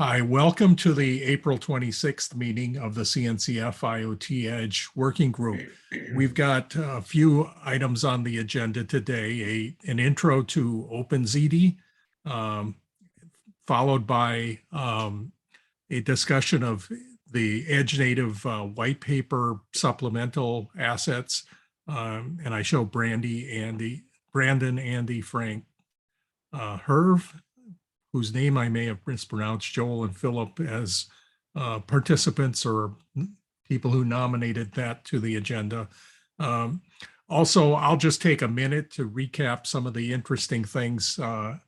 Hi, welcome to the April 26th meeting of the CNCF IoT Edge Working Group. We've got a few items on the agenda today, an intro to OpenZiti, followed by a discussion of the Edge native white paper supplemental assets. And I show Brandon, Andy, Frank, Herv, whose name I may have mispronounced, Joel and Philip, as participants or people who nominated that to the agenda. Also, I'll just take a minute to recap some of the interesting things that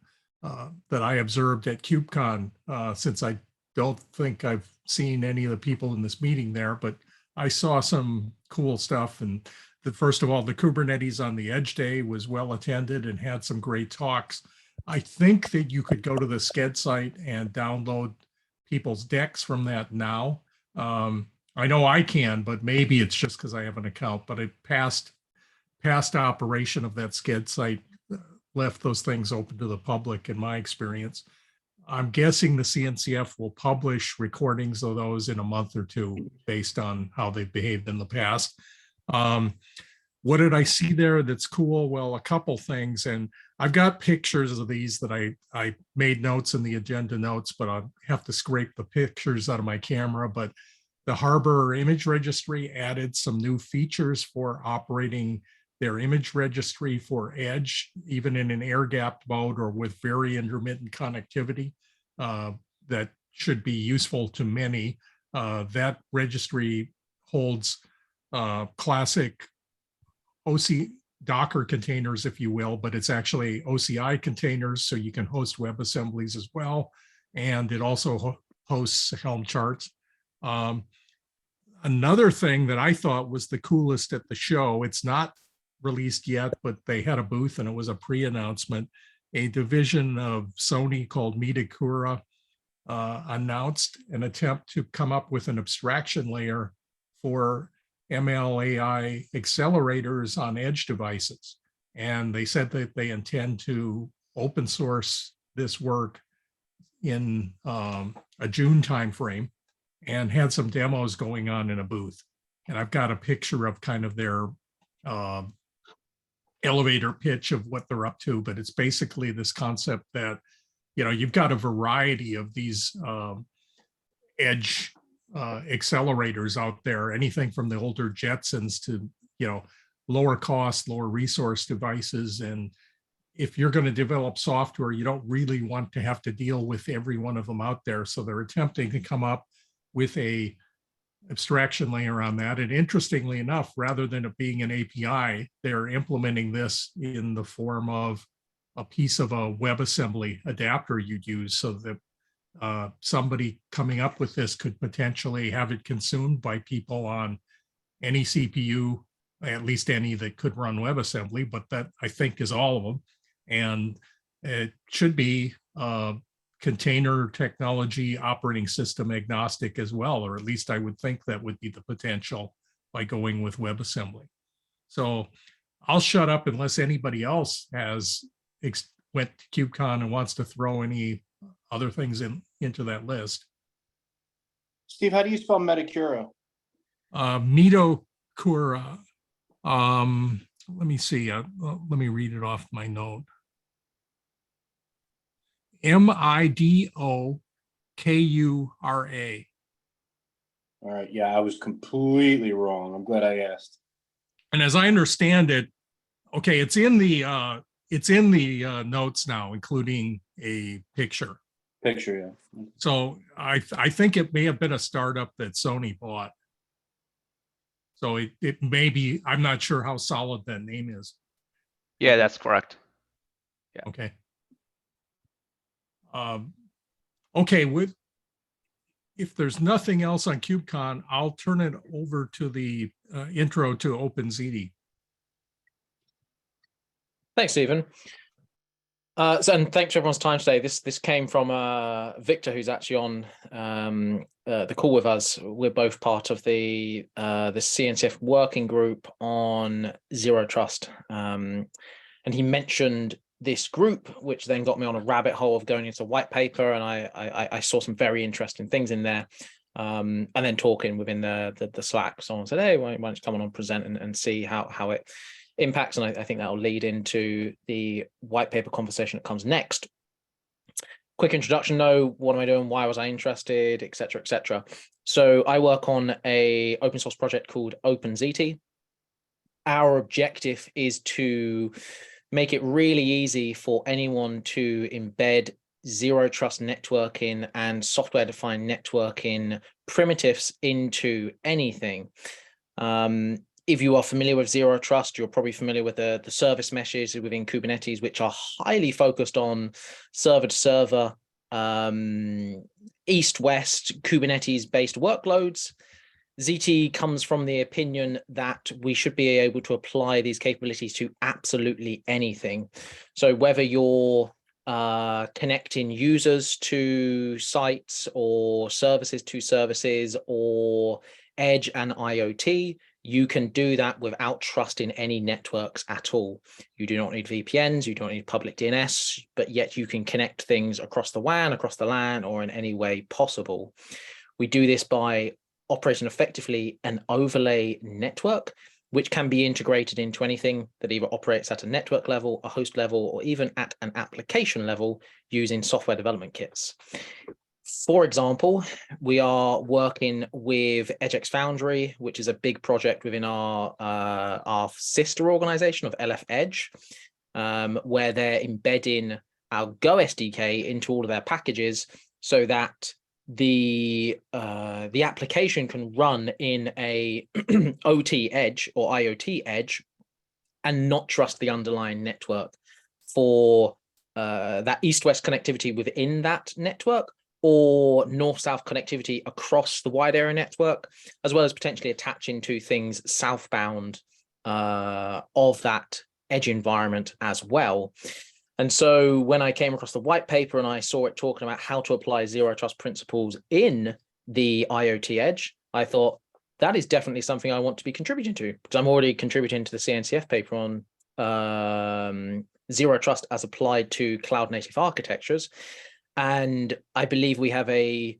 I observed at KubeCon, since I don't think I've seen any of the people in this meeting there, but I saw some cool stuff. And first of all, the Kubernetes on the Edge Day was well attended and had some great talks. I think that you could go to the SCED site and download people's decks from that now. I know I can, but maybe it's just because I have an account, but a past operation of that SCED site left those things open to the public in my experience. I'm guessing the CNCF will publish recordings of those in a month or two based on how they've behaved in the past. What did I see there that's cool? Well, a couple things, and I've got pictures of these that I made notes in the agenda notes, but I'll have to scrape the pictures out of my camera. But the Harbor Image Registry added some new features for operating their image registry for Edge, even in an air-gapped mode or with very intermittent connectivity. That should be useful to many. That registry holds classic Docker containers, if you will, but it's actually OCI containers, so you can host WebAssemblies as well. And it also hosts Helm charts. Another thing that I thought was the coolest at the show, it's not released yet, but they had a booth and it was a pre-announcement. A division of Sony called Midakura announced an attempt to come up with an abstraction layer for ML/AI accelerators on edge devices. And they said that they intend to open source this work in a June timeframe, and had some demos going on in a booth. And I've got a picture of kind of their elevator pitch of what they're up to, but it's basically this concept that, you've got a variety of these edge accelerators out there, anything from the older Jetsons to, lower cost, lower resource devices. And if you're going to develop software, you don't really want to have to deal with every one of them out there. So they're attempting to come up with a abstraction layer on that. And interestingly enough, rather than it being an API, they're implementing this in the form of a piece of a WebAssembly adapter you'd use, so that somebody coming up with this could potentially have it consumed by people on any CPU, at least any that could run WebAssembly, but that I think is all of them. And it should be container technology operating system agnostic as well, or at least I would think that would be the potential by going with WebAssembly. So I'll shut up unless anybody else went to KubeCon and wants to throw any other things into that list. Steve, how do you spell Midakura? Midakura. Let me see. Let me read it off my note. Midokura. All right. Yeah, I was completely wrong. I'm glad I asked. And as I understand it, okay, it's in the notes now, including a picture. Yeah. So I think it may have been a startup that Sony bought. So it may be, I'm not sure how solid that name is. Yeah, that's correct. Yeah. Okay. Okay, if there's nothing else on KubeCon, I'll turn it over to the intro to OpenZiti. Thanks, Stephen. And thanks for everyone's time today. This came from Victor, who's actually on the call with us. We're both part of the CNCF working group on Zero Trust. And he mentioned this group, which then got me on a rabbit hole of going into white paper, and I saw some very interesting things in there. And then talking within the Slack, someone said, "Hey, why don't you come on and present and see how it impacts?" And I think that will lead into the white paper conversation that comes next. Quick introduction though, what am I doing? Why was I interested, etc., etc. So I work on a open source project called OpenZiti. Our objective is to make it really easy for anyone to embed zero trust networking and software defined networking primitives into anything. If you are familiar with zero trust, you're probably familiar with the service meshes within Kubernetes, which are highly focused on server to server, east-west Kubernetes-based workloads. ZT comes from the opinion that we should be able to apply these capabilities to absolutely anything. So whether you're connecting users to sites or services to services or edge and IoT, you can do that without trusting any networks at all. You do not need VPNs, you don't need public DNS, but yet you can connect things across the WAN, across the LAN, or in any way possible. We do this by operating effectively an overlay network, which can be integrated into anything that either operates at a network level, a host level, or even at an application level using software development kits. For example, we are working with EdgeX Foundry, which is a big project within our sister organization of LF Edge, where they're embedding our Go SDK into all of their packages so that the application can run in a OT edge or IoT edge and not trust the underlying network for that east-west connectivity within that network, or north-south connectivity across the wide area network, as well as potentially attaching to things southbound of that edge environment as well. And so when I came across the white paper and I saw it talking about how to apply zero trust principles in the IoT edge, I thought that is definitely something I want to be contributing to, because I'm already contributing to the CNCF paper on zero trust as applied to cloud native architectures. And I believe we have a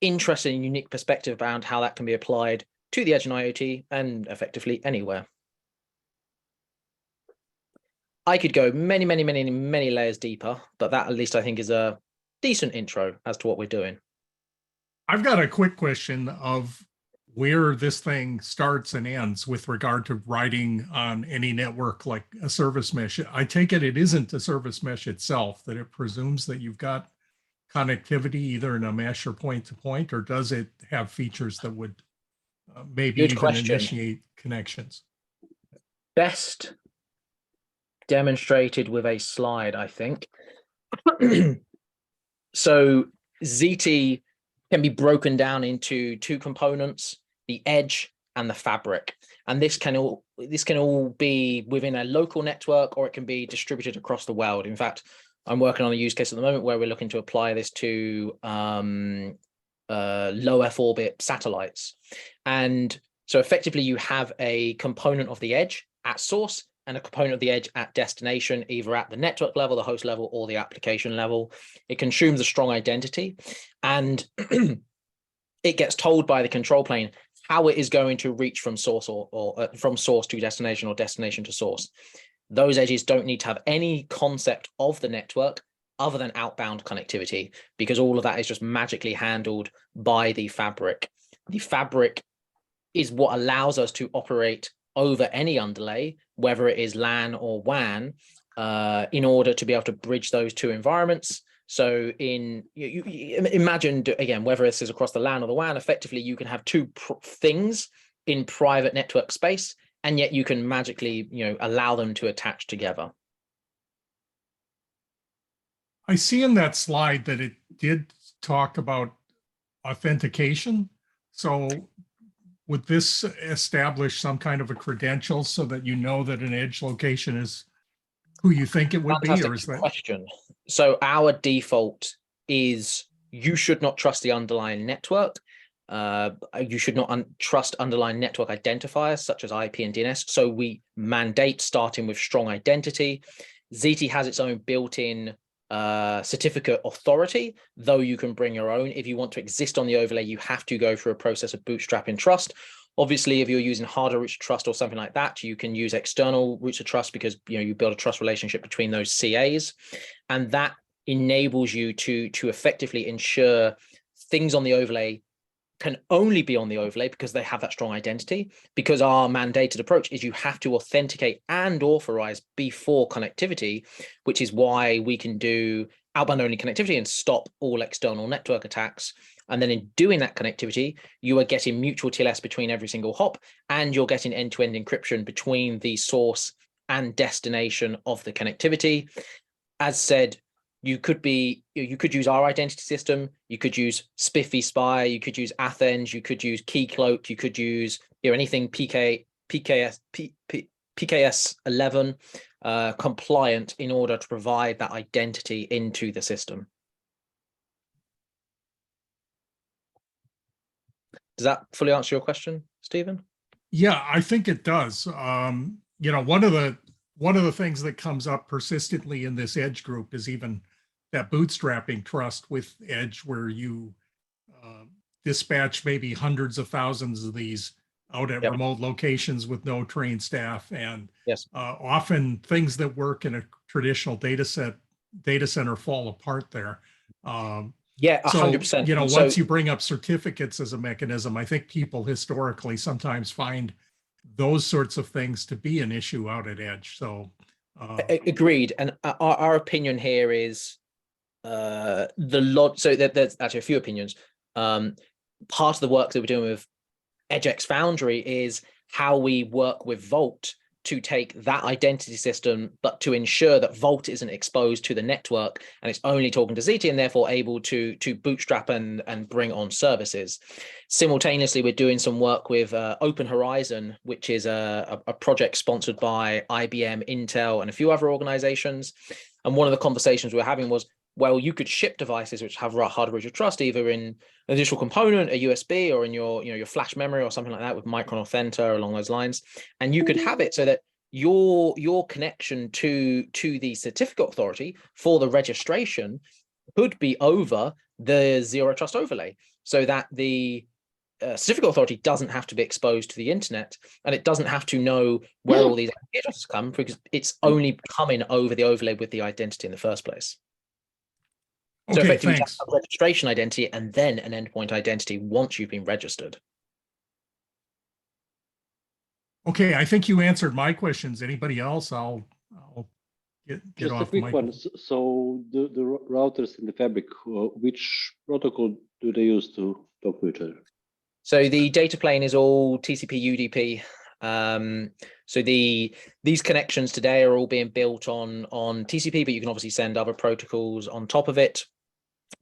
interesting and unique perspective around how that can be applied to the edge and IoT and effectively anywhere. I could go many layers deeper, but that at least I think is a decent intro as to what we're doing. I've got a quick question of where this thing starts and ends with regard to writing on any network like a service mesh. I take it isn't a service mesh itself, that it presumes that you've got connectivity either in a mesh or point to point, or does it have features that would maybe Good even question. initiate connections? Best demonstrated with a slide, I think. So ZT can be broken down into two components, the edge and the fabric. And this can all be within a local network, or it can be distributed across the world. In fact, I'm working on a use case at the moment where we're looking to apply this to low Earth orbit satellites. And so effectively you have a component of the edge at source and a component of the edge at destination, either at the network level, the host level, or the application level. It consumes a strong identity, and it gets told by the control plane how it is going to reach from source or from source to destination or destination to source. Those edges don't need to have any concept of the network other than outbound connectivity, because all of that is just magically handled by the fabric. The fabric is what allows us to operate over any underlay, whether it is LAN or WAN, in order to be able to bridge those two environments. So you imagine, again, whether this is across the LAN or the WAN, effectively you can have two things in private network space, and yet you can magically, allow them to attach together. I see in that slide that it did talk about authentication. So would this establish some kind of a credential so that you know that an edge location is who you think it would be? Or is that question? So our default is you should not trust the underlying network. You should not trust underlying network identifiers such as IP and DNS. So we mandate starting with strong identity. Ziti has its own built-in certificate authority, though you can bring your own. If you want to exist on the overlay, you have to go through a process of bootstrapping trust. Obviously, if you're using harder roots of trust or something like that, you can use external roots of trust because you build a trust relationship between those CAs, and that enables you to effectively ensure things on the overlay can only be on the overlay because they have that strong identity. Because our mandated approach is you have to authenticate and authorize before connectivity, which is why we can do outbound only connectivity and stop all external network attacks. And then in doing that connectivity, you are getting mutual TLS between every single hop, and you're getting end-to-end encryption between the source and destination of the connectivity. As said, you could use our identity system, you could use Spiffy Spy, you could use Athens, you could use Keycloak, you could use anything PKS 11 compliant in order to provide that identity into the system. Does that fully answer your question, Stephen? Yeah, I think it does. One of the things that comes up persistently in this Edge group is even that bootstrapping trust with Edge, where you dispatch maybe hundreds of thousands of these out at remote locations with no trained staff, and often things that work in a traditional data center fall apart there. Yeah, 100%. So, once you bring up certificates as a mechanism, I think people historically sometimes find those sorts of things to be an issue out at Edge. So agreed. And our opinion here is so there's actually a few opinions. Part of the work that we're doing with EdgeX Foundry is how we work with Vault to take that identity system, but to ensure that Vault isn't exposed to the network and it's only talking to Ziti, and therefore able to bootstrap and bring on services. Simultaneously, we're doing some work with Open Horizon, which is a project sponsored by IBM, Intel, and a few other organizations. And one of the conversations we were having was, well, you could ship devices which have hardware root of trust, either in an additional component, a USB, or in your flash memory or something like that with Micron Authenta along those lines. And you could have it so that your connection to the certificate authority for the registration could be over the zero trust overlay, so that the certificate authority doesn't have to be exposed to the internet, and it doesn't have to know where all these addresses come, because it's only coming over the overlay with the identity in the first place. So okay, effectively, thanks. a registration identity and then an endpoint identity once you've been registered. Okay, I think you answered my questions. Anybody else? I'll get Just off a quick my... one. So the routers in the fabric, which protocol do they use to talk to each other? So the data plane is all TCP UDP. So these connections today are all being built on TCP, but you can obviously send other protocols on top of it.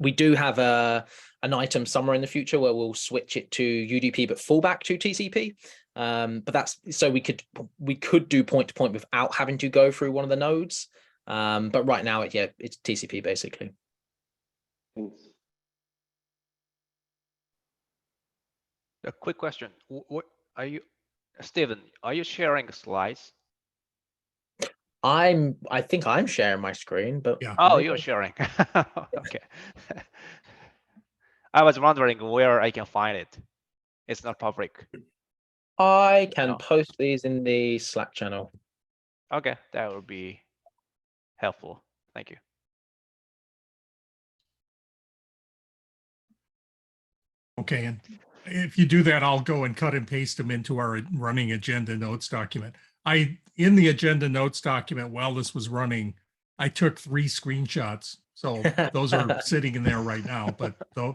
We do have an item somewhere in the future where we'll switch it to UDP but fallback to TCP. But that's so we could do point to point without having to go through one of the nodes. But right now, it's TCP basically. Thanks. A quick question: what are you, Stephen? Are you sharing slides? I think I'm sharing my screen, but yeah. Oh, you're sharing. Okay. I was wondering where I can find it. It's not public. I can No. post these in the Slack channel. Okay, that would be helpful. Thank you. Okay, and if you do that, I'll go and cut and paste them into our running agenda notes document. In the agenda notes document, while this was running, I took 3 screenshots. So those are sitting in there right now, but the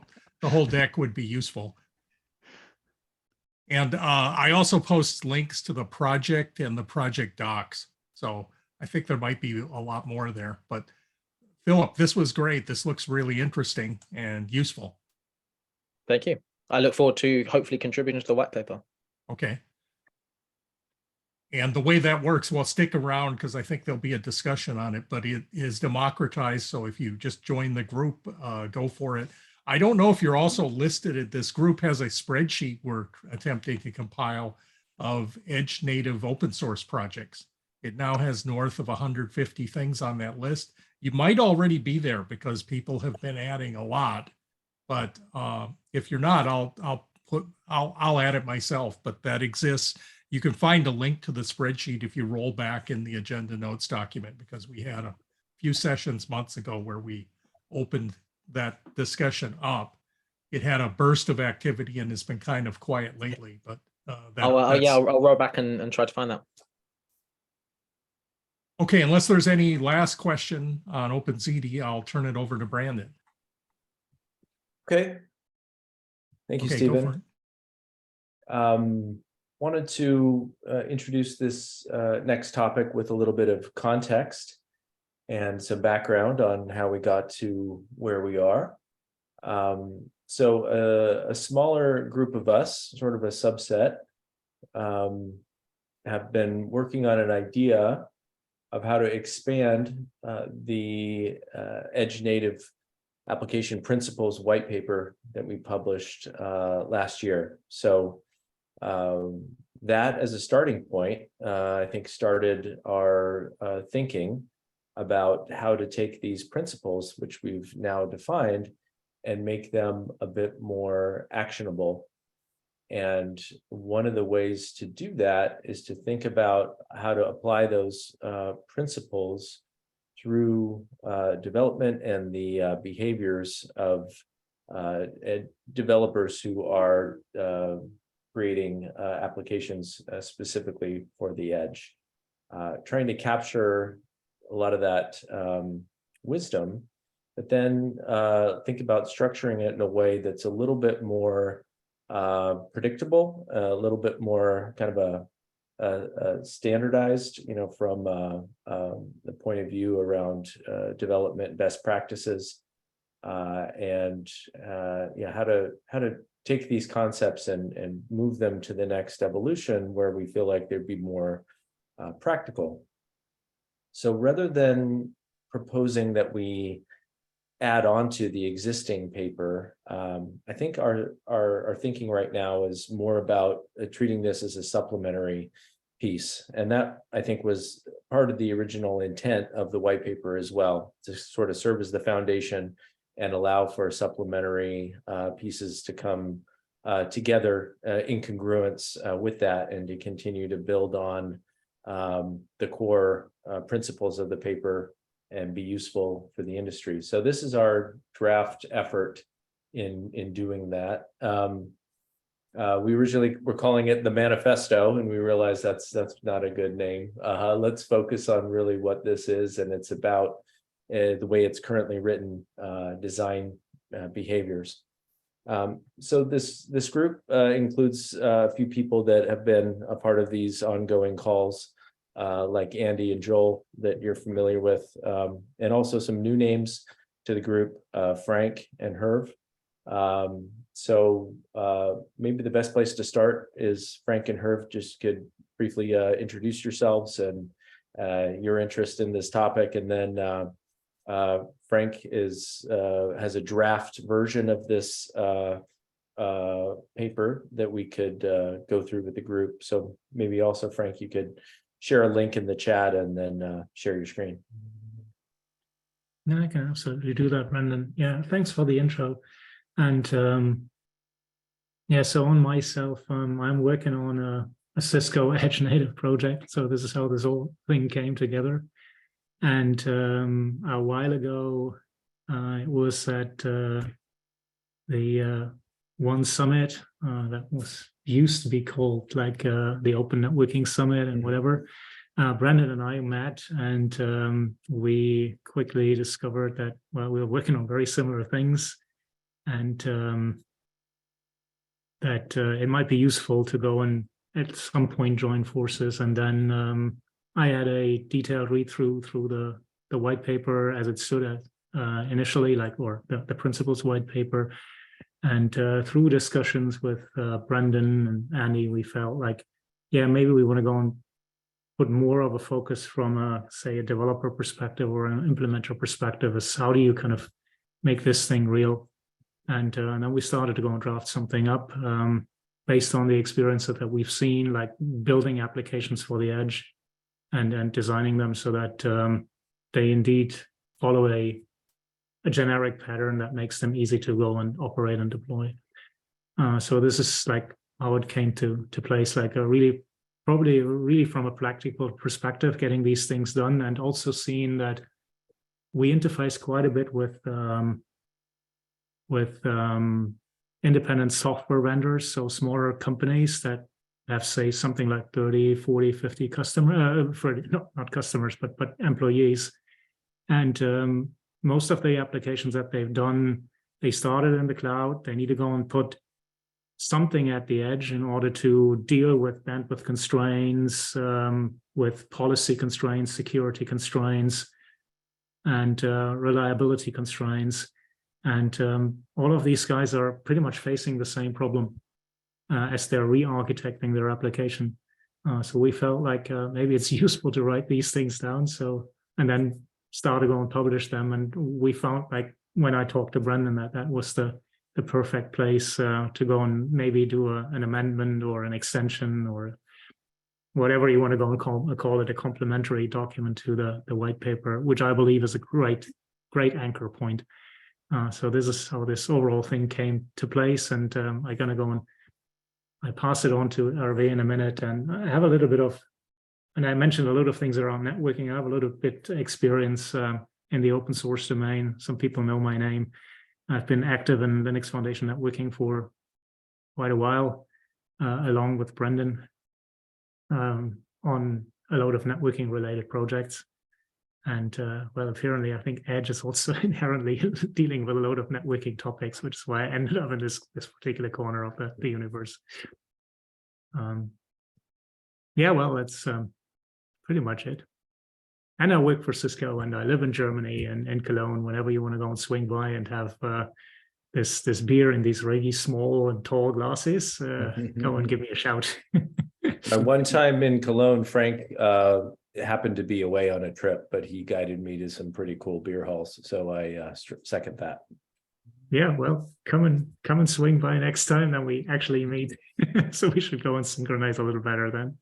whole deck would be useful. And I also post links to the project and the project docs. So I think there might be a lot more there. But Philip, this was great. This looks really interesting and useful. Thank you. I look forward to hopefully contributing to the white paper. Okay. And the way that works, well, stick around because I think there'll be a discussion on it, but it is democratized. So if you just join the group, go for it. I don't know if you're also listed at this group has a spreadsheet we're attempting to compile of Edge native open source projects. It now has north of 150 things on that list. You might already be there because people have been adding a lot. But if you're not, I'll add it myself. But that exists. You can find a link to the spreadsheet if you roll back in the agenda notes document, because we had a few sessions months ago where we opened that discussion up. It had a burst of activity and has been kind of quiet lately, but I'll roll back and try to find that. Okay, unless there's any last question on OpenZiti, I'll turn it over to Brandon. Okay. Thank you, Okay, go for Stephen. Wanted to introduce this next topic with a little bit of context and some background on how we got to where we are. So a smaller group of us, sort of a subset, have been working on an idea of how to expand the Edge native application principles white paper that we published last year. So that as a starting point, I think started our thinking about how to take these principles, which we've now defined, and make them a bit more actionable. And one of the ways to do that is to think about how to apply those principles through development and the behaviors of developers who are creating applications specifically for the edge. Trying to capture a lot of that wisdom, but then think about structuring it in a way that's a little bit more predictable, a little bit more kind of a standardized, from the point of view around development best practices, and how to take these concepts and move them to the next evolution where we feel like they'd be more practical. So rather than proposing that we add on to the existing paper, I think our thinking right now is more about treating this as a supplementary piece. And that, I think, was part of the original intent of the white paper as well, to sort of serve as the foundation and allow for supplementary pieces to come together in congruence with that, and to continue to build on the core principles of the paper and be useful for the industry. So this is our draft effort in doing that. We originally were calling it the manifesto, and we realized that's not a good name. Let's focus on really what this is, and it's about the way it's currently written, design behaviors. So this group includes a few people that have been a part of these ongoing calls, like Andy and Joel that you're familiar with, and also some new names to the group, Frank and Herv. So maybe the best place to start is Frank and Herv just could briefly introduce yourselves and your interest in this topic, and then Frank has a draft version of this paper that we could go through with the group. So maybe also, Frank, you could share a link in the chat and then share your screen. Yeah, I can absolutely do that, Brendan. Yeah, thanks for the intro. And yeah, so on myself, I'm working on a Cisco Edge native project. So this is how this whole thing came together. And a while ago, it was at the One Summit that used to be called like the Open Networking Summit and whatever. Brandon and I met, and we quickly discovered that, well, we were working on very similar things, and that it might be useful to go and at some point join forces. And then I had a detailed read through the white paper as it stood at initially, or the principles white paper. And through discussions with Brendan and Andy, we felt like, yeah, maybe we want to go and put more of a focus from say a developer perspective or an implementer perspective, as how do you kind of make this thing real? And then we started to go and draft something up based on the experience that we've seen, like building applications for the edge. and designing them so that they indeed follow a generic pattern that makes them easy to go and operate and deploy. So this is like how it came to place, like a probably really from a practical perspective, getting these things done, and also seeing that we interface quite a bit with independent software vendors, so smaller companies that have, say, something like 30, 40, 50 not customers, but employees. And most of the applications that they've done, they started in the cloud. They need to go and put something at the edge in order to deal with bandwidth constraints, with policy constraints, security constraints, and reliability constraints. And all of these guys are pretty much facing the same problem as they're re-architecting their application. So we felt like maybe it's useful to write these things down, and then start to go and publish them. And we found, like, when I talked to Brendan, that was the perfect place to go and maybe do an amendment or an extension or whatever you want to go and call it, a complementary document to the white paper, which I believe is a great anchor point. So this is how this overall thing came to place. And I'm going to go and I pass it on to Hervé in a minute. And I have a little bit of, and I mentioned a lot of things around networking. I have a little bit experience in the open source domain. Some people know my name. I've been active in Linux Foundation networking for quite a while, along with Brendan, on a lot of networking related projects. And well, apparently, I think Edge is also inherently dealing with a lot of networking topics, which is why I ended up in this particular corner of the universe. Yeah, well, that's pretty much it. And I work for Cisco, and I live in Germany and in Cologne. Whenever you want to go and swing by and have this beer in these really small and tall glasses, go and give me a shout. One time in Cologne, Frank happened to be away on a trip, but he guided me to some pretty cool beer halls. So I second that. Yeah, well, come and swing by next time that we actually meet. So we should go and synchronize a little better then.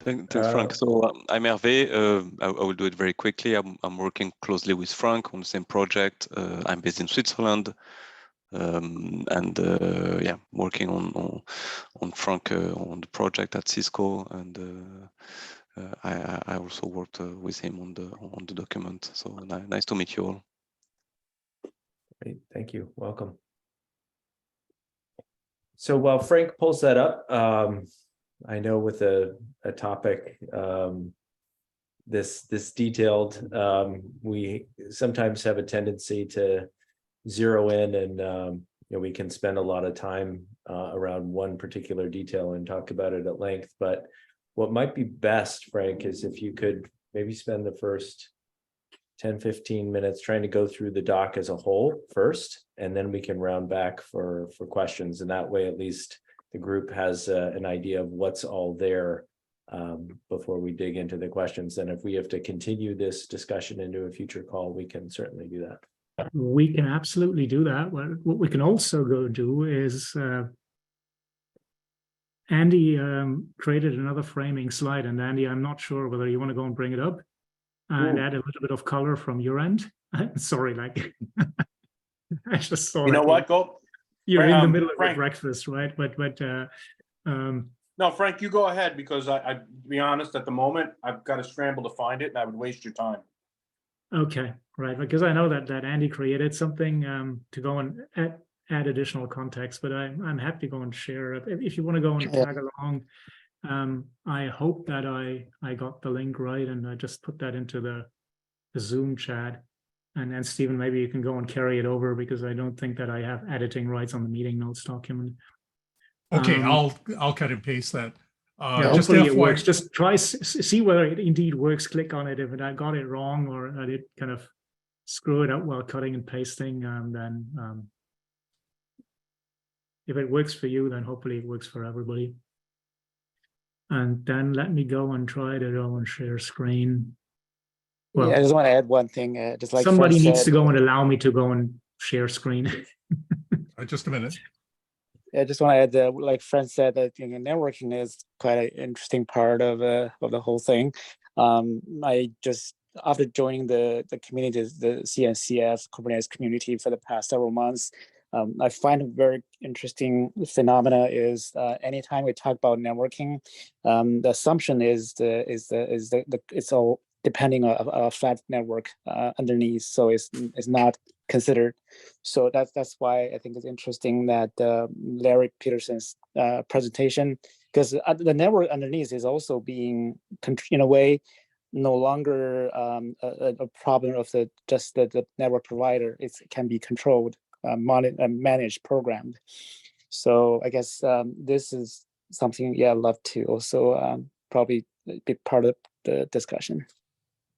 Thanks, Frank. So I'm Hervé. I will do it very quickly. I'm working closely with Frank on the same project. I'm based in Switzerland, and yeah, working on Frank on the project at Cisco, and I also worked with him on the document. So nice to meet you all. Great, thank you. Welcome. So while Frank pulls that up, I know with a topic this detailed, we sometimes have a tendency to zero in, and we can spend a lot of time around one particular detail and talk about it at length. But what might be best, Frank, is if you could maybe spend the first 10-15 minutes trying to go through the doc as a whole first, and then we can round back for questions. And that way, at least the group has an idea of what's all there before we dig into the questions. And if we have to continue this discussion into a future call, we can certainly do that. We can absolutely do that. What we can also go do is Andy created another framing slide. And Andy, I'm not sure whether you want to go and bring it up and add a little bit of color from your end. Sorry, like I just saw. You know what? Go. You're in the middle of Frank. your breakfast, right? But No, Frank, you go ahead, because I to be honest, at the moment, I've got to scramble to find it, and I would waste your time. Okay, right, because I know that Andy created something to go and add additional context, but I'm happy to go and share it. If you want to go and tag along, I hope that I got the link right, and I just put that into the Zoom chat. And then Stephen, maybe you can go and carry it over, because I don't think that I have editing rights on the meeting notes document. Okay, I'll cut and paste that. Yeah, Just hopefully it FYI, works. Just try see whether it indeed works. Click on it. If I got it wrong or I did kind of screw it up while cutting and pasting, then if it works for you, then hopefully it works for everybody. And then let me go and try to go and share screen. Well, yeah, I just want to add one thing. Just like somebody Frank needs said, to go and allow me to go and share screen. just a minute. I just want to add that, like Fred said, that networking is quite an interesting part of the whole thing. I just after joining the community, the CNCF Kubernetes community for the past several months, I find a very interesting phenomena is anytime we talk about networking, the assumption is it's all depending on a flat network underneath, so it's not considered. So that's why I think it's interesting that Larry Peterson's presentation, because the network underneath is also being in a way no longer a problem of just the network provider. It can be controlled, managed, programmed. So I guess this is something, I'd love to also probably be part of the discussion.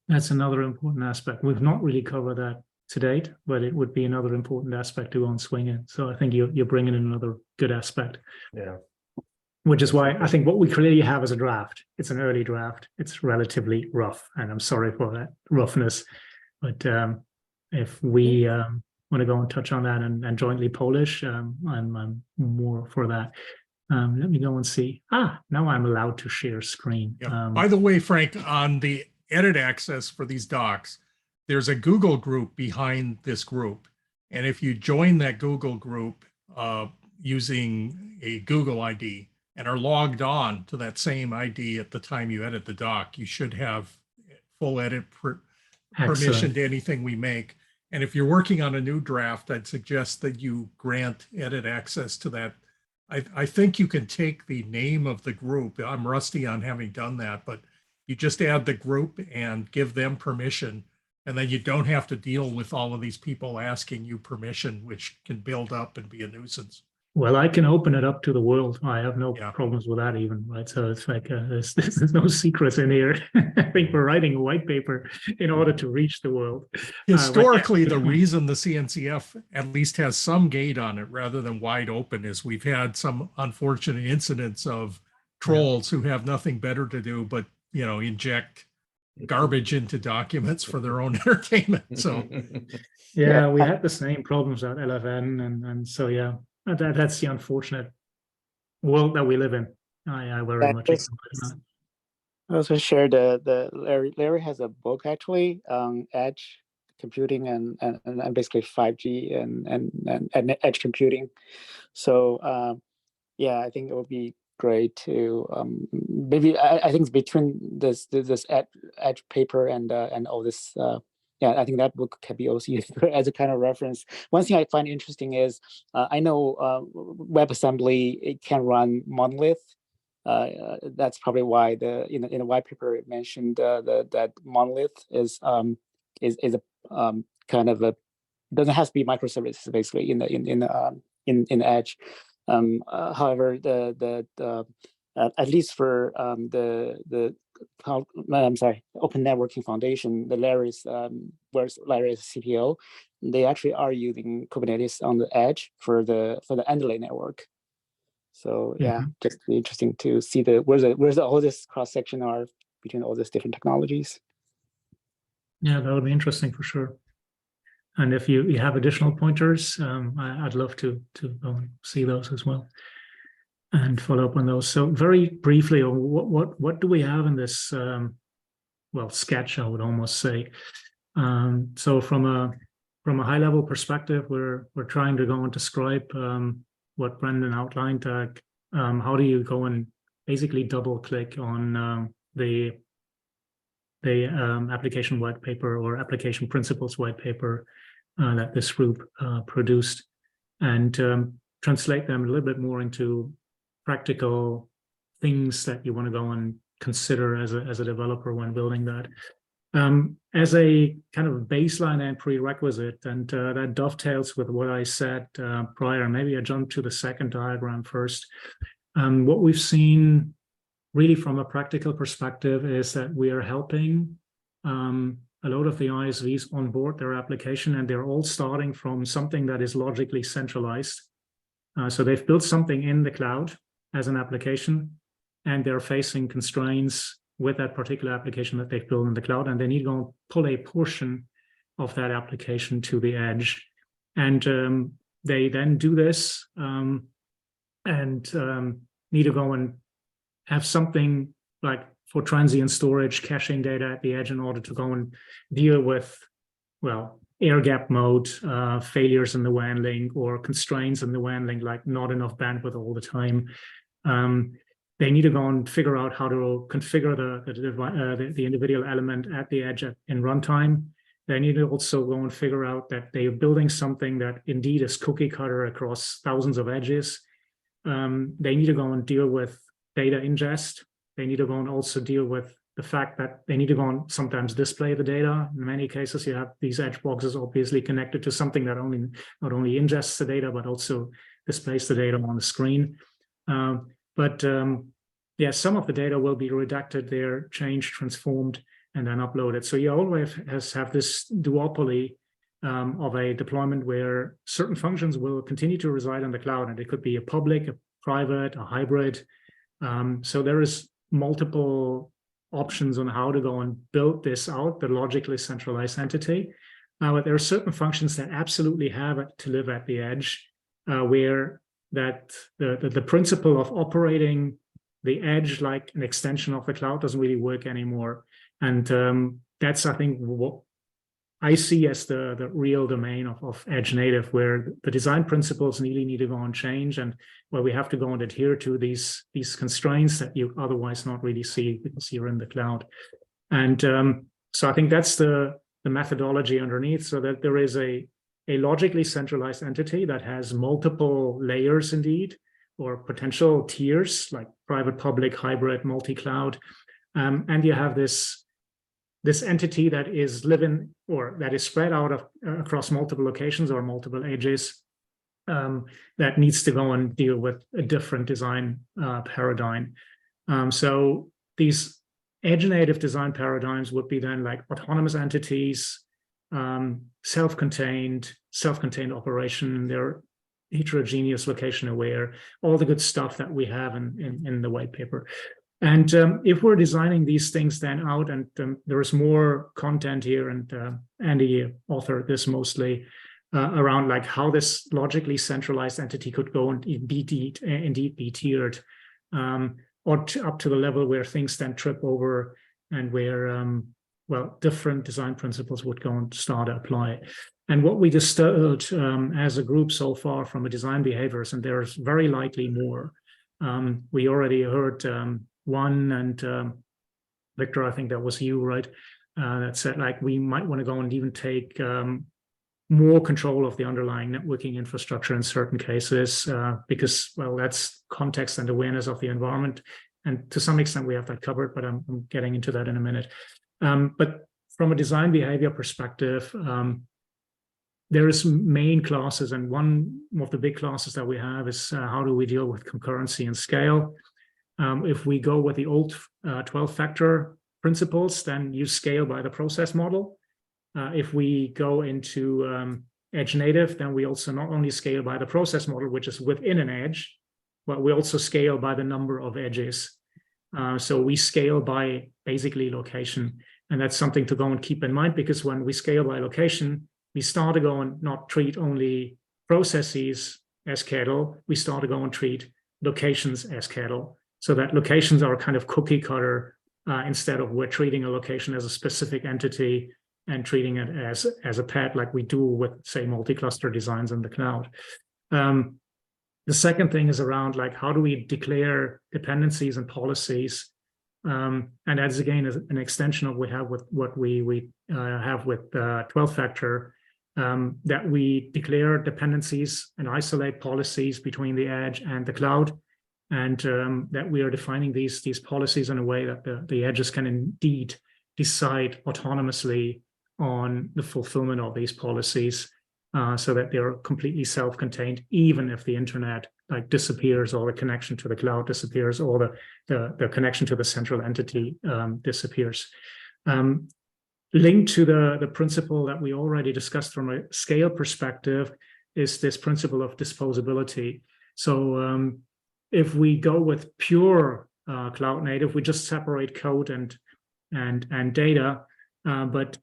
That's another important aspect. We've not really covered that to date, but it would be another important aspect to go and swing in. So I think you're bringing in another good aspect. Yeah. Which is why I think what we clearly have as a draft, it's an early draft. It's relatively rough, and I'm sorry for that roughness. But if we want to go and touch on that and jointly polish, I'm more for that. Let me go and see. Now I'm allowed to share screen. Yeah. By the way, Frank, on the edit access for these docs, there's a Google group behind this group. And if you join that Google group using a Google ID and are logged on to that same ID at the time you edit the doc, you should have full edit permission to anything we make. And if you're working on a new draft, I'd suggest that you grant edit access to that. I think you can take the name of the group. I'm rusty on having done that, but you just add the group and give them permission. And then you don't have to deal with all of these people asking you permission, which can build up and be a nuisance. Well, I can open it up to the world. I have no problems with that even, right? So it's like, there's no secrets in here. I think we're writing a white paper in order to reach the world. Historically, the reason the CNCF at least has some gate on it rather than wide open is we've had some unfortunate incidents of trolls who have nothing better to do but, inject garbage into documents for their own entertainment. So, yeah, we had the same problems at LFN. And so, yeah. That's the unfortunate world that we live in. I very much agree with that. I also shared the Larry has a book actually, Edge computing and basically 5G and edge computing. So I think it would be great to maybe I think between this edge paper and all this. I think that book can be also used as a kind of reference. One thing I find interesting is I know WebAssembly, it can run monolith. That's probably why in the white paper it mentioned that monolith is a kind of a doesn't have to be microservices basically in Edge. However, at least for Open Networking Foundation, the Larry's where's Larry's CTO, they actually are using Kubernetes on the edge for the underlay network. So just be interesting to see where's all this cross section are between all these different technologies. Yeah, that would be interesting for sure. And if you have additional pointers, I'd love to go and see those as well and follow up on those. So very briefly, what do we have in this sketch, I would almost say. So from a high level perspective, we're trying to go and describe what Brendan outlined. How do you go and basically double click on the application white paper or application principles white paper that this group produced, and translate them a little bit more into practical things that you want to go and consider as a developer when building that. As a kind of baseline and prerequisite, and that dovetails with what I said prior. Maybe I jump to the second diagram first. What we've seen really from a practical perspective is that we are helping a lot of the ISVs onboard their application, and they're all starting from something that is logically centralized. So they've built something in the cloud as an application, and they're facing constraints with that particular application that they've built in the cloud, and they need to go and pull a portion of that application to the edge. And they then do this and need to go and have something like for transient storage, caching data at the edge in order to go and deal with, well, air gap mode, failures in the WAN link or constraints in the WAN link, like not enough bandwidth all the time. They need to go and figure out how to configure the individual element at the edge in runtime. They need to also go and figure out that they are building something that indeed is cookie cutter across thousands of edges. They need to go and deal with data ingest. They need to go and also deal with the fact that they need to go and sometimes display the data. In many cases, you have these edge boxes obviously connected to something that not only ingests the data, but also displays the data on the screen. Yeah, some of the data will be redacted there, changed, transformed, and then uploaded. So you always have this duopoly of a deployment where certain functions will continue to reside on the cloud, and it could be a public, a private, a hybrid. So there is multiple options on how to go and build this out, the logically centralized entity. But there are certain functions that absolutely have to live at the edge, where that the principle of operating the edge like an extension of the cloud doesn't really work anymore. And that's, I think, what I see as the real domain of edge native, where the design principles really need to go and change, and where we have to go and adhere to these constraints that you otherwise not really see because you're in the cloud. And so I think that's the methodology underneath, so that there is a logically centralized entity that has multiple layers indeed, or potential tiers like private, public, hybrid, multi-cloud. And you have this entity that is living, or that is spread out across multiple locations or multiple edges, that needs to go and deal with a different design paradigm. So these edge native design paradigms would be then like autonomous entities, self-contained operation, they're heterogeneous, location aware, all the good stuff that we have in the white paper. And if we're designing these things then out, and there is more content here, and Andy authored this mostly around like how this logically centralized entity could go and indeed be tiered, or up to the level where things then trip over, and where well, different design principles would go and start to apply. And what we distilled as a group so far from a design behaviors, and there's very likely more. We already heard one, and Victor, I think that was you, right? That said, like, we might want to go and even take more control of the underlying networking infrastructure in certain cases, because, well, that's context and awareness of the environment. And to some extent, we have that covered, but I'm getting into that in a minute. But from a design behavior perspective, there is main classes, and one of the big classes that we have is how do we deal with concurrency and scale. If we go with the old 12-factor principles, then you scale by the process model. If we go into edge native, then we also not only scale by the process model, which is within an edge, but we also scale by the number of edges. So we scale by basically location. And that's something to go and keep in mind, because when we scale by location, we start to go and not treat only processes as cattle, we start to go and treat locations as cattle. So that locations are kind of cookie cutter, instead of we're treating a location as a specific entity and treating it as a pet, like we do with, say, multi-cluster designs in the cloud. The second thing is around like, how do we declare dependencies and policies? And that's again an extension of what we have with 12-factor, that we declare dependencies and isolate policies between the edge and the cloud, and that we are defining these policies in a way that the edges can indeed decide autonomously on the fulfillment of these policies, so that they're completely self-contained, even if the internet like disappears, or the connection to the cloud disappears, or the connection to the central entity disappears. Linked to the principle that we already discussed from a scale perspective is this principle of disposability. So if we go with pure cloud native, we just separate code and data, but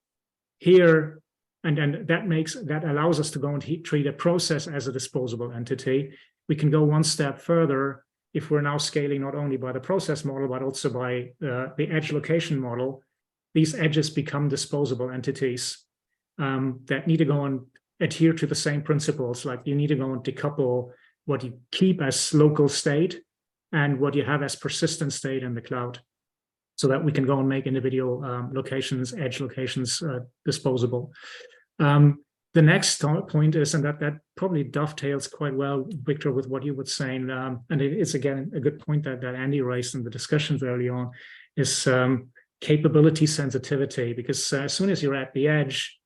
here, and that allows us to go and treat a process as a disposable entity. we can go one step further if we're now scaling not only by the process model, but also by the edge location model. These edges become disposable entities that need to go and adhere to the same principles. Like you need to go and decouple what you keep as local state and what you have as persistent state in the cloud, so that we can go and make individual locations, edge locations, disposable. The next point is, and that probably dovetails quite well, Victor, with what you were saying, and it's again a good point that Andy raised in the discussions early on, is capability sensitivity, because as soon as you're at the edge,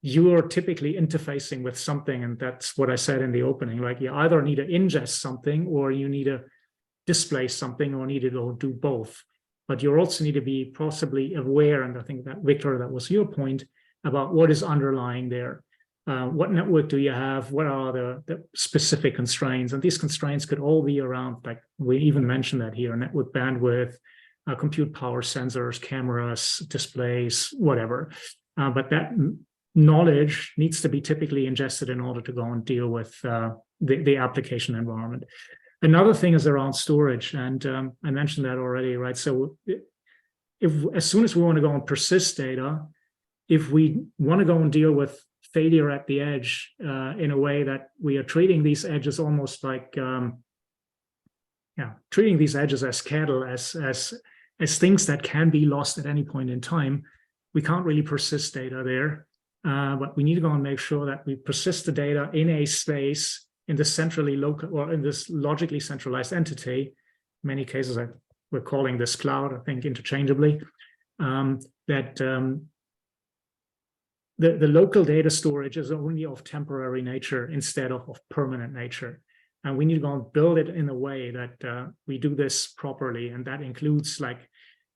you are typically interfacing with something, and that's what I said in the opening. Like you either need to ingest something, or you need to display something, or need to do both. But you also need to be possibly aware, and I think that, Victor, that was your point, about what is underlying there. What network do you have? What are the specific constraints? And these constraints could all be around, like we even mentioned that here, network bandwidth, compute power, sensors, cameras, displays, whatever. But that knowledge needs to be typically ingested in order to go and deal with the application environment. Another thing is around storage, and I mentioned that already, right? So as soon as we want to go and persist data, if we want to go and deal with failure at the edge in a way that we are treating these edges almost like, treating these edges as cattle, as things that can be lost at any point in time, we can't really persist data there. But we need to go and make sure that we persist the data in a space, in the centrally local, or in this logically centralized entity. In many cases, we're calling this cloud, I think, interchangeably, the local data storage is only of temporary nature instead of permanent nature. And we need to go and build it in a way that we do this properly. And that includes, like,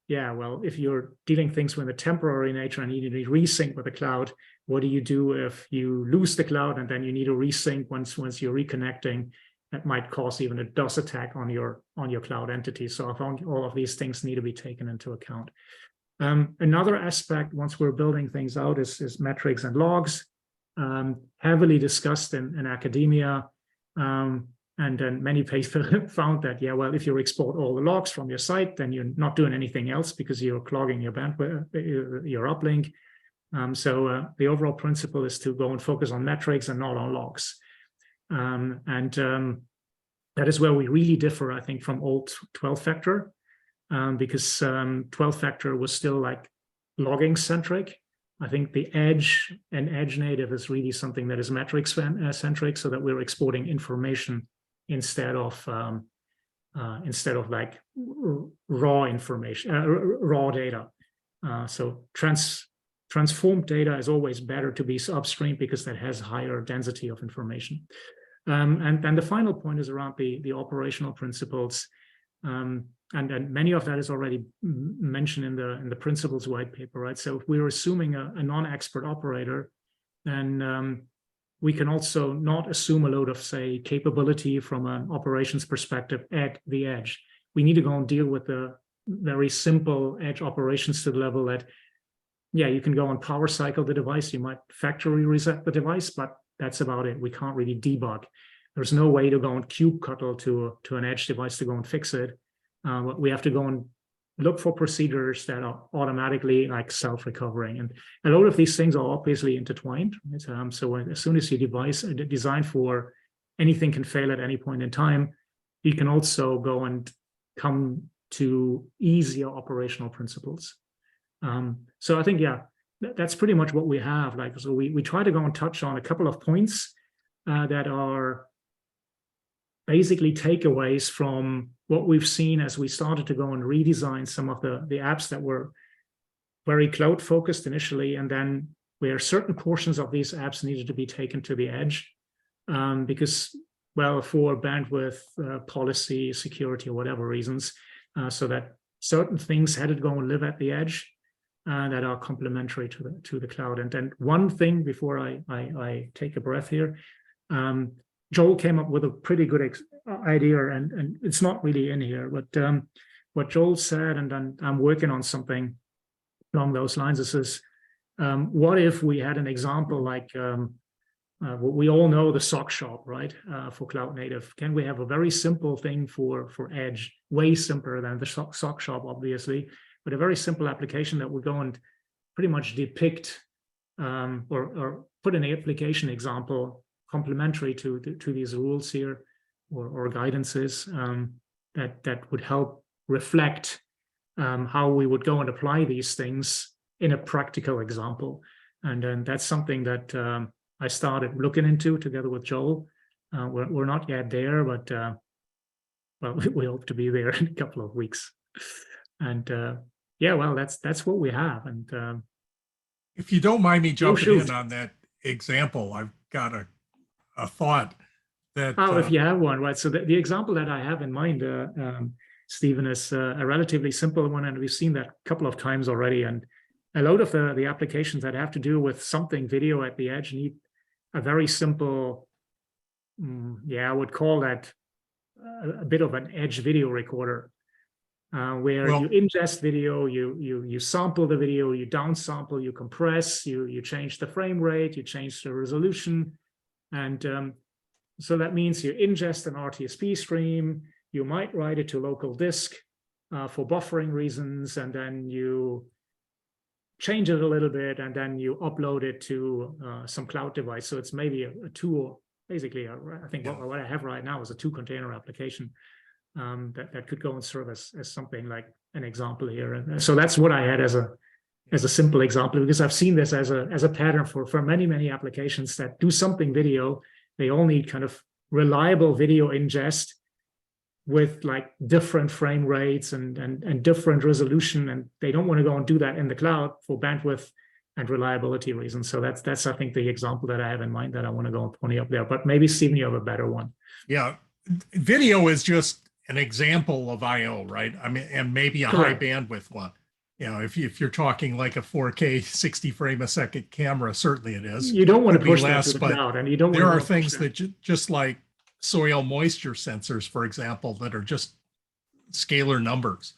well, if you're dealing things with a temporary nature and you need to resync with the cloud, what do you do if you lose the cloud and then you need to resync once you're reconnecting? That might cause even a DOS attack on your cloud entity. So I found all of these things need to be taken into account. Another aspect, once we're building things out, is metrics and logs, heavily discussed in academia. And then many people found that, well, if you export all the logs from your site, then you're not doing anything else because you're clogging your bandwidth, your uplink. So the overall principle is to go and focus on metrics and not on logs. That is where we really differ, I think, from old 12-factor. Because 12-factor was still like logging centric. I think the edge and edge native is really something that is metrics centric, so that we're exporting information instead of like raw information, raw data. So transformed data is always better to be upstream because that has higher density of information. And then the final point is around the operational principles. And many of that is already mentioned in the principles white paper, right? So if we're assuming a non-expert operator, then we can also not assume a load of, say, capability from an operations perspective at the edge. We need to go and deal with the very simple edge operations to the level that, you can go and power cycle the device, you might factory reset the device, but that's about it. We can't really debug. There's no way to go and kubectl to an edge device to go and fix it. We have to go and look for procedures that are automatically like self-recovering. And a lot of these things are obviously intertwined. Right? So as soon as you design for anything can fail at any point in time, you can also go and come to easier operational principles. So I think, that's pretty much what we have. Like, so we try to go and touch on a couple of points that are basically takeaways from what we've seen as we started to go and redesign some of the apps that were very cloud focused initially, and then where certain portions of these apps needed to be taken to the edge because, well, for bandwidth, policy, security, or whatever reasons, so that certain things had to go and live at the edge that are complementary to the cloud. And then one thing before I take a breath here, Joel came up with a pretty good idea, and it's not really in here, but what Joel said, and then I'm working on something along those lines, is what if we had an example like we all know the sock shop, right? For cloud native. Can we have a very simple thing for Edge, way simpler than the sock shop, obviously, but a very simple application that would go and pretty much depict or put an application example complementary to these rules here or guidances that would help reflect how we would go and apply these things in a practical example. And then that's something that I started looking into together with Joel. We're not yet there, but well, we hope to be there in a couple of weeks. And yeah, well, that's what we have. And if you don't mind me jumping in shoot. on that example, I've got a thought that. Oh, if you have one, right? So the example that I have in mind, Stephen, is a relatively simple one, and we've seen that a couple of times already. And a lot of the applications that have to do with something video at the edge need a very simple, I would call that a bit of an edge video recorder, where you ingest video, you sample the video, you downsample, you compress, you change the frame rate, you change the resolution, and so that means you ingest an RTSP stream, you might write it to local disk for buffering reasons, and then you change it a little bit, and then you upload it to some cloud device. So it's maybe a tool, basically. I think what I have right now is a 2-container application that could go and serve as something like an example here. And so that's what I had as a simple example, because I've seen this as a pattern for many applications that do something video. They all need kind of reliable video ingest with like different frame rates and different resolution, and they don't want to go and do that in the cloud for bandwidth and reliability reasons. So that's I think the example that I have in mind that I want to go and pony up there. But maybe Stephen, you have a better one. Yeah, video is just an example of I/O, right? I mean, and maybe a high bandwidth one. You know, if you're talking like a 4K 60 frame a second camera, certainly it is. You don't want to push less, that to the but cloud, and you don't. There are things that just like soil moisture sensors, for example, that are just scalar numbers.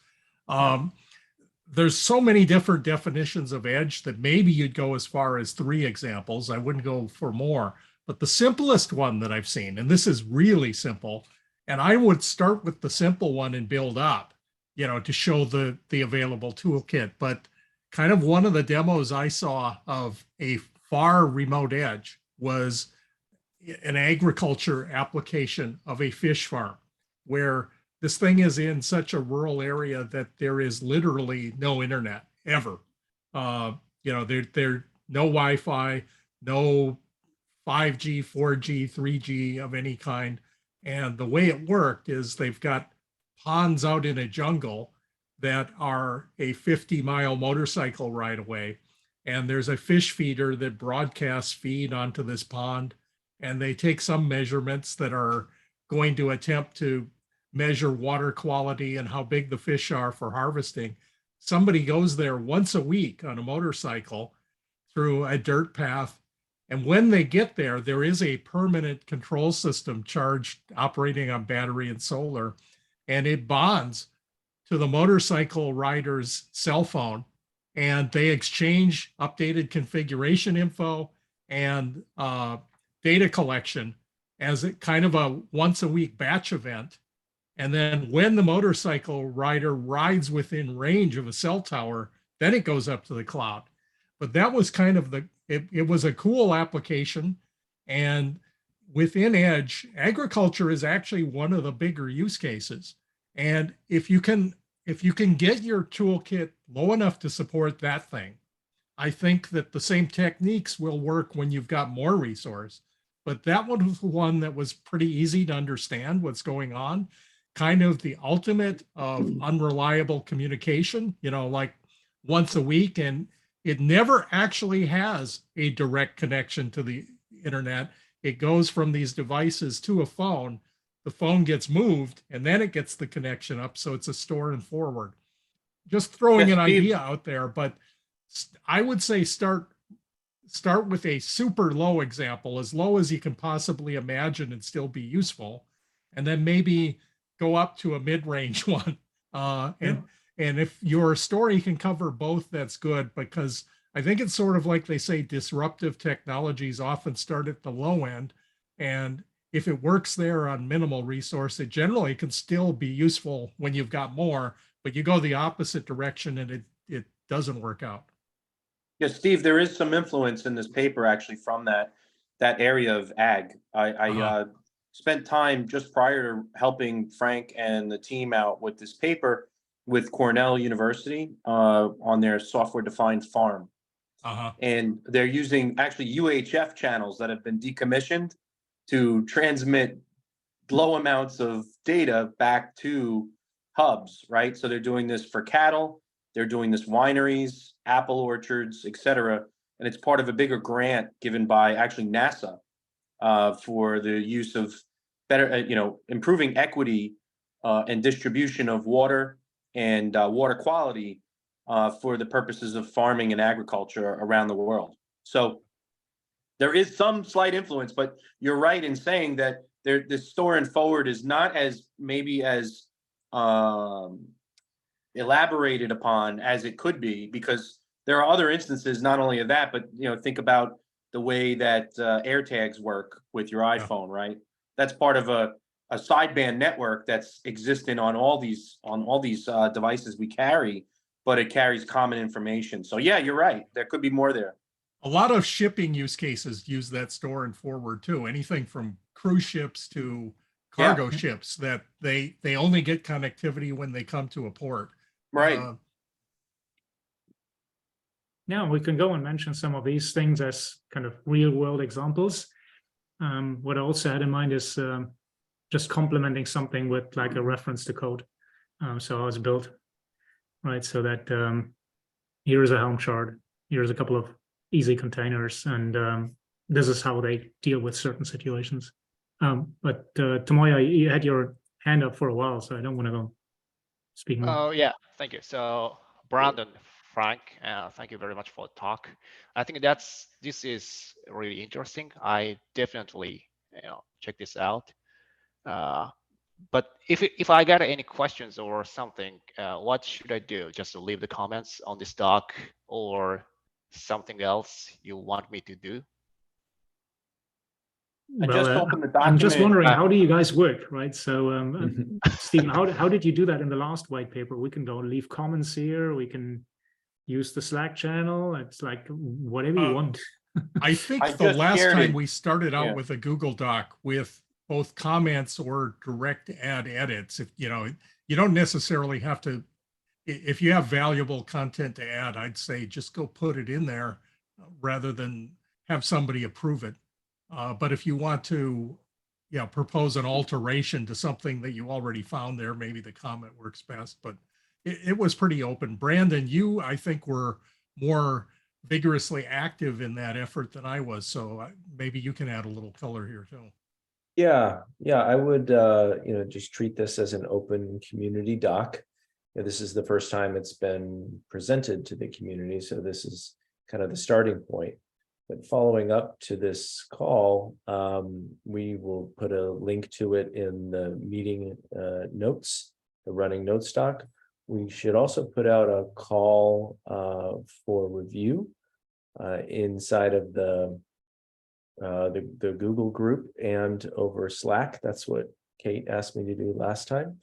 There's so many different definitions of edge that maybe you'd go as far as 3 examples. I wouldn't go for more, but the simplest one that I've seen, and this is really simple, and I would start with the simple one and build up, you know, to show the available toolkit. But kind of one of the demos I saw of a far remote edge was an agriculture application of a fish farm, where this thing is in such a rural area that there is literally no internet ever. You know, there no Wi-Fi, no 5G, 4G, 3G of any kind. And the way it worked is they've got ponds out in a jungle that are a 50-mile motorcycle ride away. And there's a fish feeder that broadcasts feed onto this pond. And they take some measurements that are going to attempt to measure water quality and how big the fish are for harvesting. Somebody goes there once a week on a motorcycle through a dirt path. And when they get there, there is a permanent control system charged, operating on battery and solar, and it bonds to the motorcycle rider's cell phone, and they exchange updated configuration info and data collection as a kind of a once a week batch event. And then when the motorcycle rider rides within range of a cell tower, then it goes up to the cloud. But that was kind of it was a cool application. And within Edge, agriculture is actually one of the bigger use cases. And if you can get your toolkit low enough to support that thing, I think that the same techniques will work when you've got more resource. But that one was one that was pretty easy to understand what's going on, kind of the ultimate of unreliable communication, you know, like once a week, and it never actually has a direct connection to the internet. It goes from these devices to a phone, the phone gets moved, and then it gets the connection up. So it's a store and forward. Just throwing an idea out there, but I would say start with a super low example, as low as you can possibly imagine and still be useful, and then maybe go up to a mid-range one. And if your story can cover both, that's good, because I think it's sort of like they say disruptive technologies often start at the low end. And if it works there on minimal resource, it generally can still be useful when you've got more, but you go the opposite direction and it doesn't work out. Yeah, Steve, there is some influence in this paper actually from that area of ag. I spent time just prior to helping Frank and the team out with this paper with Cornell University on their software-defined farm. And they're using actually UHF channels that have been decommissioned to transmit low amounts of data back to hubs, right? So they're doing this for cattle, they're doing this wineries, apple orchards, et cetera. And it's part of a bigger grant given by actually NASA for the use of better, improving equity and distribution of water and water quality for the purposes of farming and agriculture around the world. So there is some slight influence, but you're right in saying that the store and forward is not as maybe as elaborated upon as it could be, because there are other instances not only of that, but think about the way that AirTags work with your iPhone, right? That's part of a sideband network that's existing on all these devices we carry, but it carries common information. So yeah, you're right. There could be more there. A lot of shipping use cases use that store and forward too. Anything from cruise ships to cargo ships that they only get connectivity when they come to a port. Right. Yeah, we can go and mention some of these things as kind of real world examples. What I also had in mind is just complementing something with like a reference to code. So how it's built, right? So that here's a Helm chart, here's a couple of easy containers, and this is how they deal with certain situations. But Tomoya, you had your hand up for a while, so I don't want to go speak more. Oh, yeah, thank you. So Brandon, Frank, thank you very much for the talk. I think this is really interesting. I definitely check this out. But if I got any questions or something, what should I do? Just leave the comments on this doc or something else you want me to do? I'm just wondering, how do you guys work, right? So, Stephen, how did you do that in the last white paper? We can go leave comments here. We can use the Slack channel. It's like whatever you want. I think the last time we started out with a Google Doc with both comments or direct add edits. If you don't necessarily have to. If you have valuable content to add, I'd say just go put it in there rather than have somebody approve it. But if you want to, propose an alteration to something that you already found there, maybe the comment works best. But it was pretty open. Brandon, you, I think, were more vigorously active in that effort than I was. So maybe you can add a little color here too. Yeah, I would, just treat this as an open community doc. This is the first time it's been presented to the community, so this is kind of the starting point. But following up to this call, we will put a link to it in the meeting notes, the running notes doc. We should also put out a call for review inside of the Google group and over Slack. That's what Kate asked me to do last time.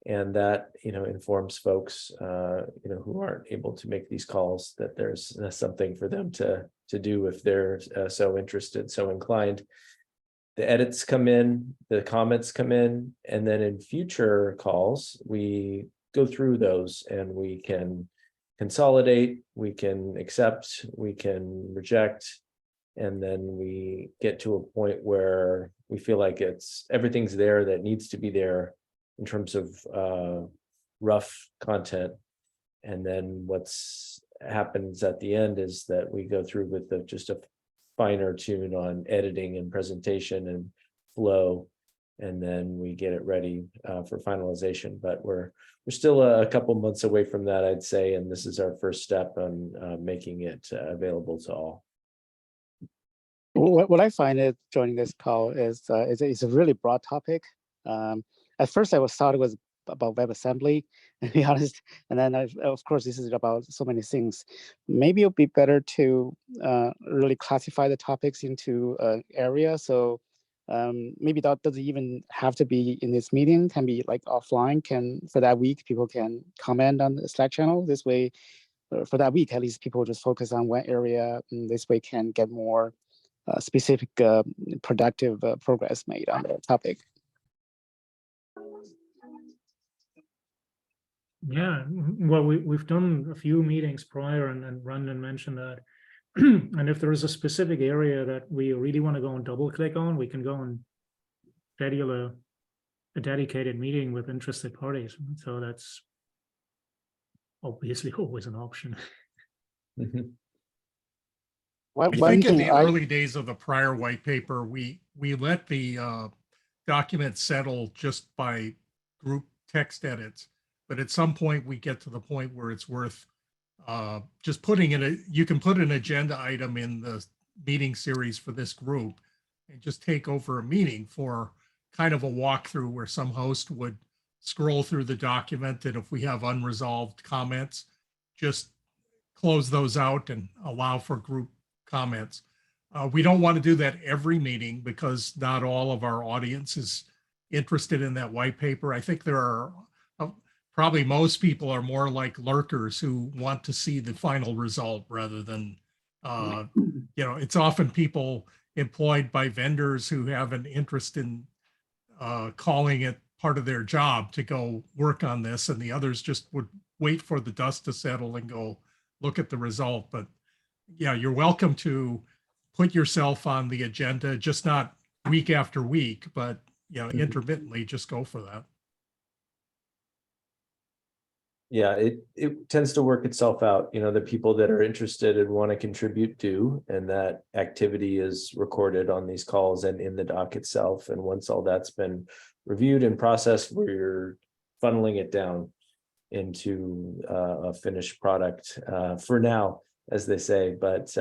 And that, informs folks, who aren't able to make these calls that there's something for them to do if they're so interested, so inclined. The edits come in, the comments come in, and then in future calls, we go through those and we can consolidate, we can accept, we can reject, and then we get to a point where we feel like everything's there that needs to be there in terms of rough content. And then what's happens at the end is that we go through with just a finer tune on editing and presentation and flow, and then we get it ready for finalization. But we're still a couple months away from that, I'd say, and this is our first step on making it available to all. What I find is joining this call is it's a really broad topic. At first, I thought it was about WebAssembly, to be honest. And then of course, this is about so many things. Maybe it'll be better to really classify the topics into area. So maybe that doesn't even have to be in this meeting, can be like offline, for that week, people can comment on the Slack channel. This way, for that week, at least people just focus on one area, and this way can get more specific productive progress made on the topic. Yeah, well, we've done a few meetings prior, and Brandon mentioned that. And if there is a specific area that we really want to go and double click on, we can go and schedule a dedicated meeting with interested parties. So that's obviously always an option. I think in the early days of the prior white paper, we let the document settle just by group text edits. But at some point, we get to the point where it's worth just putting in you can put an agenda item in the meeting series for this group and just take over a meeting for kind of a walkthrough where some host would scroll through the document, and if we have unresolved comments, just close those out and allow for group comments. We don't want to do that every meeting because not all of our audience is interested in that white paper. I think there are probably most people are more like lurkers who want to see the final result rather than, it's often people employed by vendors who have an interest in calling it part of their job to go work on this, and the others just would wait for the dust to settle and go look at the result. But yeah, you're welcome to put yourself on the agenda, just not week after week, but intermittently just go for that. Yeah, it tends to work itself out. The people that are interested and want to contribute do, and that activity is recorded on these calls and in the doc itself. And once all that's been reviewed and processed, we're funneling it down into a finished product for now, as they say. But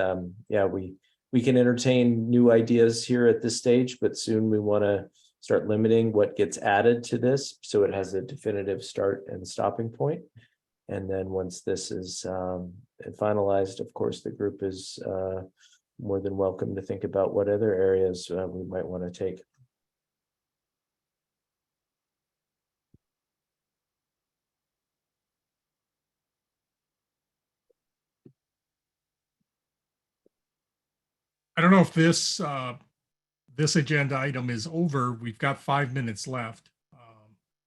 yeah, we can entertain new ideas here at this stage, but soon we want to start limiting what gets added to this so it has a definitive start and stopping point. And then once this is finalized, of course, the group is more than welcome to think about what other areas we might want to take. I don't know if this agenda item is over. We've got 5 minutes left.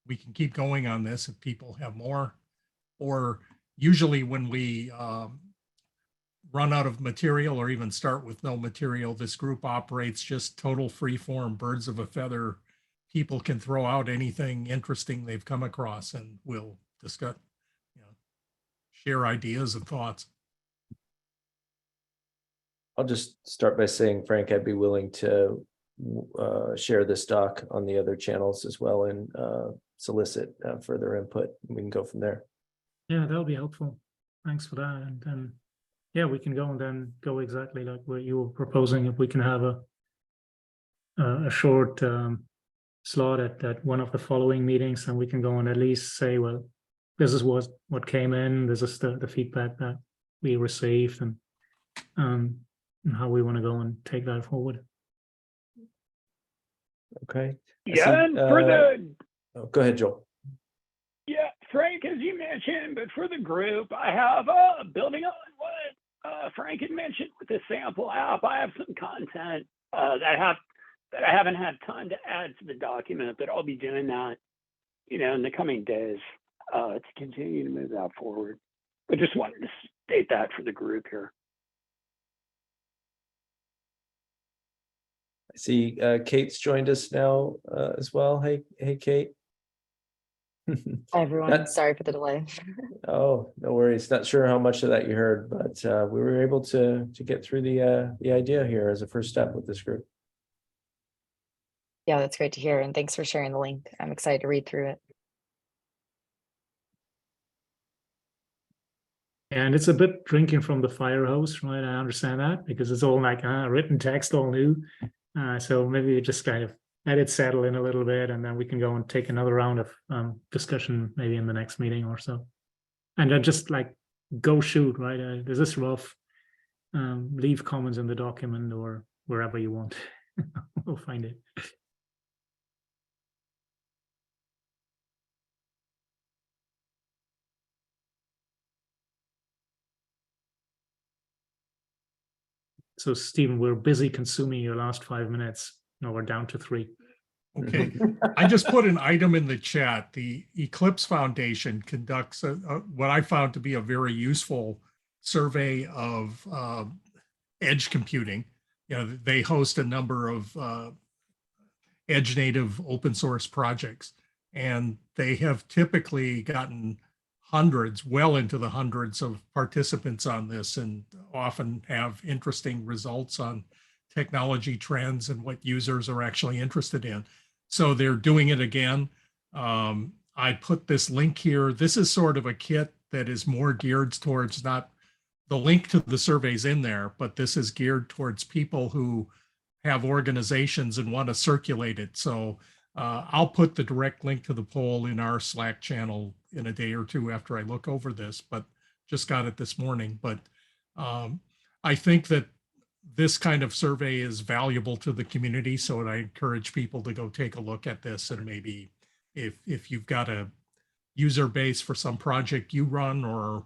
We can keep going on this if people have more, or usually when we run out of material or even start with no material, this group operates just total free form, birds of a feather. People can throw out anything interesting they've come across and we'll discuss, share ideas and thoughts. I'll just start by saying, Frank, I'd be willing to share this doc on the other channels as well and solicit further input. We can go from there. Yeah, that'll be helpful. Thanks for that. And then, yeah, we can go and then go exactly like what you were proposing. If we can have a short slot at one of the following meetings, and we can go and at least say, well, this is what came in. This is the feedback that we received, and how we want to go and take that forward. Okay. Yeah, and for oh, go ahead, Joel. Yeah, Frank, as you mentioned, but for the group, I have building on what Frank had mentioned with the sample app. I have some content that I haven't had time to add to the document, but I'll be doing that, in the coming days to continue to move that forward. I just wanted to state that for the group here. I see Kate's joined us now as well. Hey, Kate. Hi, everyone. Sorry for the delay. Oh, no worries. Not sure how much of that you heard, but we were able to get through the idea here as a first step with this group. Yeah, that's great to hear. And thanks for sharing the link. I'm excited to read through it. And it's a bit drinking from the fire hose, right? I understand that because it's all like written text, all new. So maybe we just kind of let it settle in a little bit, and then we can go and take another round of discussion maybe in the next meeting or so. And then just like go shoot, right? There's this rough, leave comments in the document or wherever you want. We'll find it. So Stephen, we're busy consuming your last 5 minutes. No, we're down to 3. Okay, I just put an item in the chat. The Eclipse Foundation conducts what I found to be a very useful survey of edge computing. You know, they host a number of edge native open source projects, and they have typically gotten hundreds, well into the hundreds of participants on this, and often have interesting results on technology trends and what users are actually interested in. So they're doing it again. I put this link here. This is sort of a kit that is more geared towards, not the link to the surveys in there, but this is geared towards people who have organizations and want to circulate it. So I'll put the direct link to the poll in our Slack channel in a day or two after I look over this, but just got it this morning. But I think that this kind of survey is valuable to the community. So I encourage people to go take a look at this, and maybe if you've got a user base for some project you run, or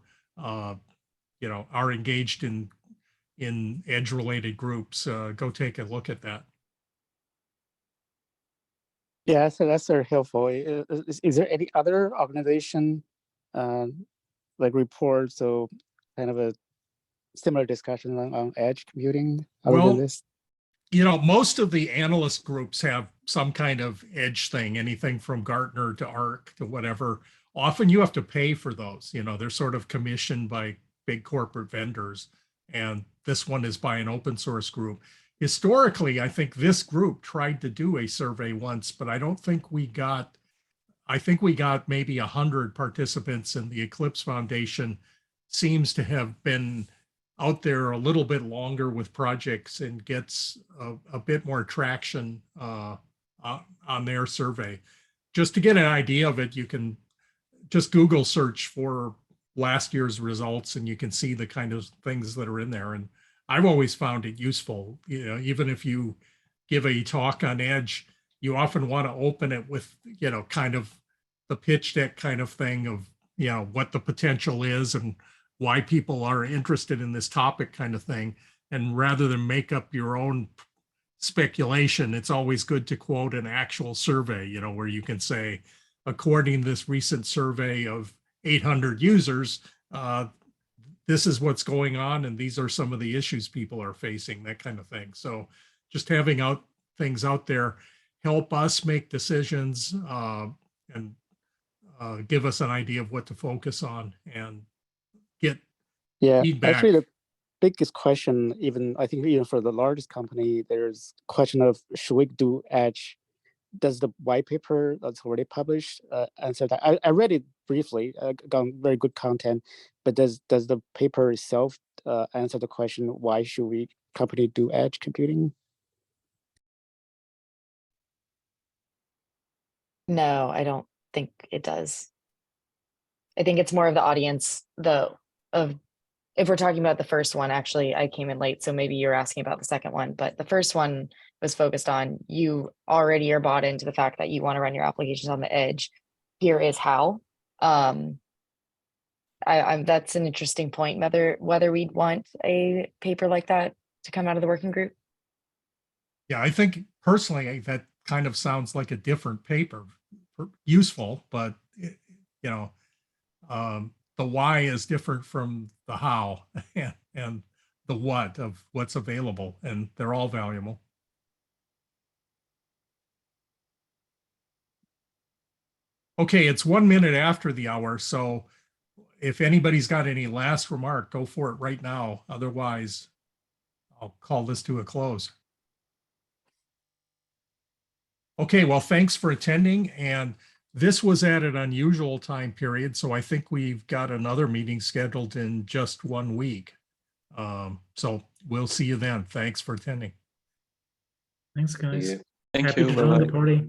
you know, are engaged in edge related groups, go take a look at that. Yeah, so that's very helpful. Is there any other organization like reports or kind of a similar discussion on edge computing other than this? You know, most of the analyst groups have some kind of edge thing, anything from Gartner to ARC to whatever. Often you have to pay for those. You know, they're sort of commissioned by big corporate vendors, and this one is by an open source group. Historically, I think this group tried to do a survey once, but I don't think we got, I think we got maybe 100 participants, and the Eclipse Foundation seems to have been out there a little bit longer with projects and gets a bit more traction on their survey. Just to get an idea of it, you can just Google search for last year's results, and you can see the kind of things that are in there. And I've always found it useful. You know, even if you give a talk on edge, you often want to open it with, you know, kind of the pitch deck kind of thing of, you know, what the potential is and why people are interested in this topic kind of thing. And rather than make up your own speculation, it's always good to quote an actual survey, you know, where you can say, according to this recent survey of 800 users, this is what's going on, and these are some of the issues people are facing, that kind of thing. So just having things out there help us make decisions and give us an idea of what to focus on and get feedback. Actually, the biggest question, even I think even for the largest company, there's question of, should we do edge? Does the white paper that's already published answer that? I read it briefly, got very good content, but does the paper itself answer the question, why should we company do edge computing? No, I don't think it does. I think it's more of the audience, if we're talking about the first one, actually, I came in late, so maybe you're asking about the second one, but the first one was focused on, you already are bought into the fact that you want to run your applications on the edge. Here is how. That's an interesting point, whether we'd want a paper like that to come out of the working group. Yeah, I think personally that kind of sounds like a different paper, useful, but you know, the why is different from the how and the what of what's available, and they're all valuable. Okay, it's 1 minute after the hour, so if anybody's got any last remark, go for it right now. Otherwise, I'll call this to a close. Okay, well, thanks for attending, and this was at an unusual time period, so I think we've got another meeting scheduled in just 1 week. So we'll see you then. Thanks for attending. Thanks, guys. Thank Happy you. to join the Bye-bye. party.